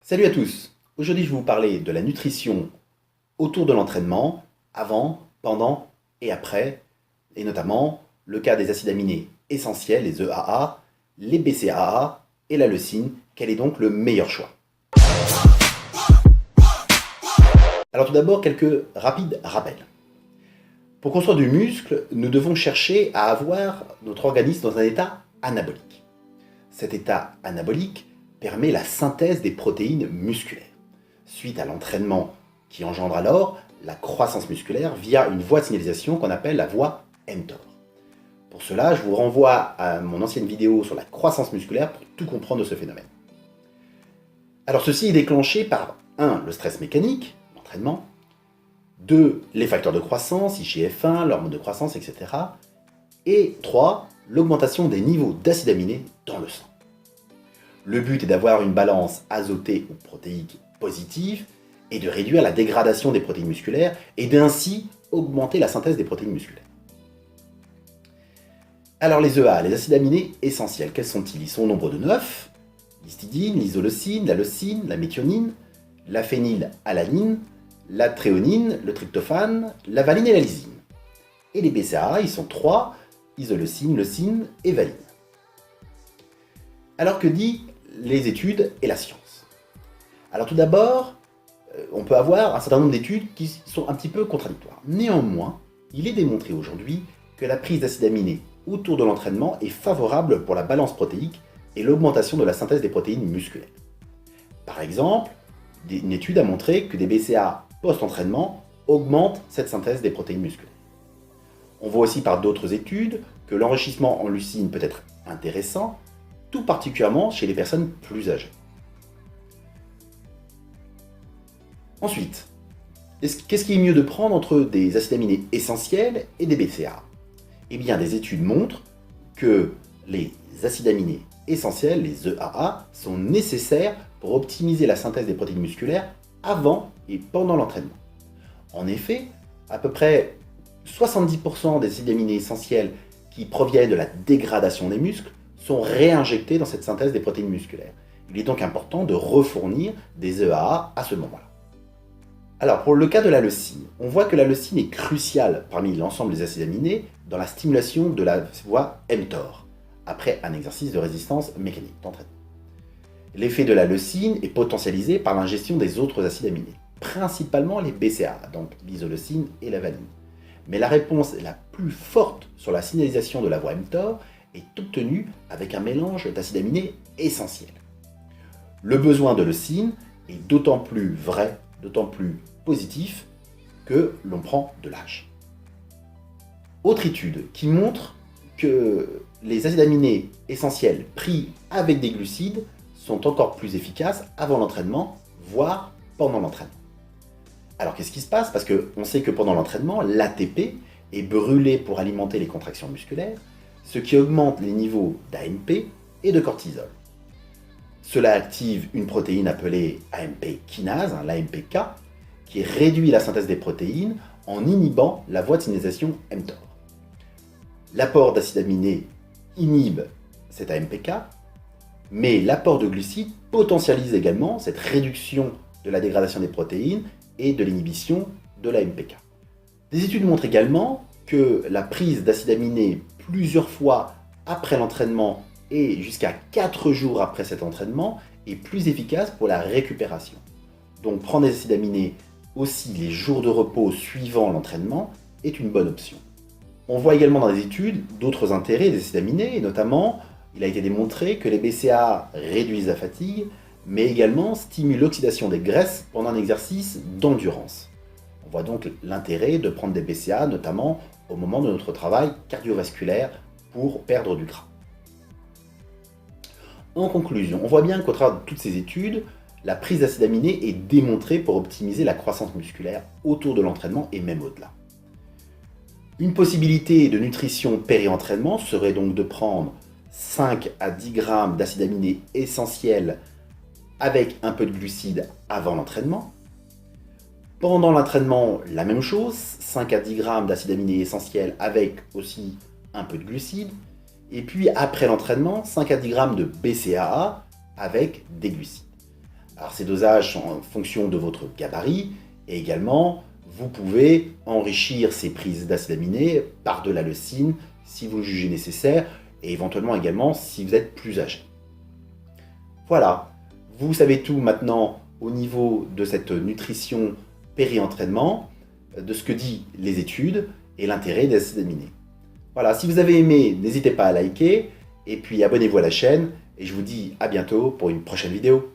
Salut à tous! Aujourd'hui, je vais vous parler de la nutrition autour de l'entraînement, avant, pendant et après, et notamment le cas des acides aminés essentiels, les EAA, les BCAA et la leucine. Quel est donc le meilleur choix? Alors tout d'abord, quelques rapides rappels. Pour construire du muscle, nous devons chercher à avoir notre organisme dans un état anabolique. Cet état anabolique permet la synthèse des protéines musculaires, suite à l'entraînement qui engendre alors la croissance musculaire via une voie de signalisation qu'on appelle la voie mTOR. Pour cela, je vous renvoie à mon ancienne vidéo sur la croissance musculaire pour tout comprendre de ce phénomène. Alors ceci est déclenché par 1. Le stress mécanique, l'entraînement, 2. Les facteurs de croissance, IGF-1, l'hormone de croissance, etc. Et 3. L'augmentation des niveaux d'acides aminés dans le sang. Le but est d'avoir une balance azotée ou protéique positive et de réduire la dégradation des protéines musculaires et d'ainsi augmenter la synthèse des protéines musculaires. Alors les EA, les acides aminés essentiels, quels sont-ils? Ils sont au nombre de 9. L'histidine, l'isoleucine, la leucine, la méthionine, la phénylalanine, la thréonine, le tryptophane, la valine et la lysine. Et les BCAA, ils sont 3, isoleucine, leucine et valine. Alors que dit les études et la science? Alors tout d'abord, on peut avoir un certain nombre d'études qui sont un petit peu contradictoires. Néanmoins, il est démontré aujourd'hui que la prise d'acides aminés autour de l'entraînement est favorable pour la balance protéique et l'augmentation de la synthèse des protéines musculaires. Par exemple, une étude a montré que des BCAA post-entraînement augmentent cette synthèse des protéines musculaires. On voit aussi par d'autres études que l'enrichissement en leucine peut être intéressant, tout particulièrement chez les personnes plus âgées. Ensuite, qu'est-ce qui est mieux de prendre entre des acides aminés essentiels et des BCAA? Eh bien, des études montrent que les acides aminés essentiels, les EAA, sont nécessaires pour optimiser la synthèse des protéines musculaires avant et pendant l'entraînement. En effet, à peu près 70% des acides aminés essentiels qui proviennent de la dégradation des muscles sont réinjectés dans cette synthèse des protéines musculaires. Il est donc important de refournir des EAA à ce moment-là. Alors pour le cas de la leucine, on voit que la leucine est cruciale parmi l'ensemble des acides aminés dans la stimulation de la voie mTOR, après un exercice de résistance mécanique d'entraînement. L'effet de la leucine est potentialisé par l'ingestion des autres acides aminés, principalement les BCAA, donc l'isoleucine et la valine. Mais la réponse la plus forte sur la signalisation de la voie mTOR est obtenue avec un mélange d'acides aminés essentiels. Le besoin de leucine est d'autant plus vrai, d'autant plus positif que l'on prend de l'âge. Autre étude qui montre que les acides aminés essentiels pris avec des glucides sont encore plus efficaces avant l'entraînement, voire pendant l'entraînement. Alors qu'est-ce qui se passe? Parce qu'on sait que pendant l'entraînement, l'ATP est brûlé pour alimenter les contractions musculaires, ce qui augmente les niveaux d'AMP et de cortisol. Cela active une protéine appelée AMP kinase, l'AMPK, qui réduit la synthèse des protéines en inhibant la voie de signalisation mTOR. L'apport d'acides aminés inhibe cet AMPK, mais l'apport de glucides potentialise également cette réduction de la dégradation des protéines et de l'inhibition de l'AMPK. Des études montrent également que la prise d'acides aminés plusieurs fois après l'entraînement et jusqu'à 4 jours après cet entraînement est plus efficace pour la récupération. Donc prendre des acides aminés aussi les jours de repos suivant l'entraînement est une bonne option. On voit également dans les études d'autres intérêts des acides aminés, et notamment il a été démontré que les BCAA réduisent la fatigue, mais également stimulent l'oxydation des graisses pendant un exercice d'endurance. On voit donc l'intérêt de prendre des BCAA, notamment au moment de notre travail cardiovasculaire pour perdre du gras. En conclusion, on voit bien qu'au travers de toutes ces études, la prise d'acides aminés est démontrée pour optimiser la croissance musculaire autour de l'entraînement et même au-delà. Une possibilité de nutrition péri-entraînement serait donc de prendre 5 à 10 grammes d'acides aminés essentiels avec un peu de glucides avant l'entraînement. Pendant l'entraînement, la même chose, 5 à 10 grammes d'acides aminés essentiels avec aussi un peu de glucides. Et puis après l'entraînement, 5 à 10 grammes de BCAA avec des glucides. Alors ces dosages sont en fonction de votre gabarit et également vous pouvez enrichir ces prises d'acides aminés par de la leucine si vous le jugez nécessaire et éventuellement également si vous êtes plus âgé. Voilà, vous savez tout maintenant au niveau de cette nutrition péri-entraînement, de ce que disent les études et l'intérêt des acides aminés. Voilà, si vous avez aimé, n'hésitez pas à liker et puis abonnez-vous à la chaîne et je vous dis à bientôt pour une prochaine vidéo.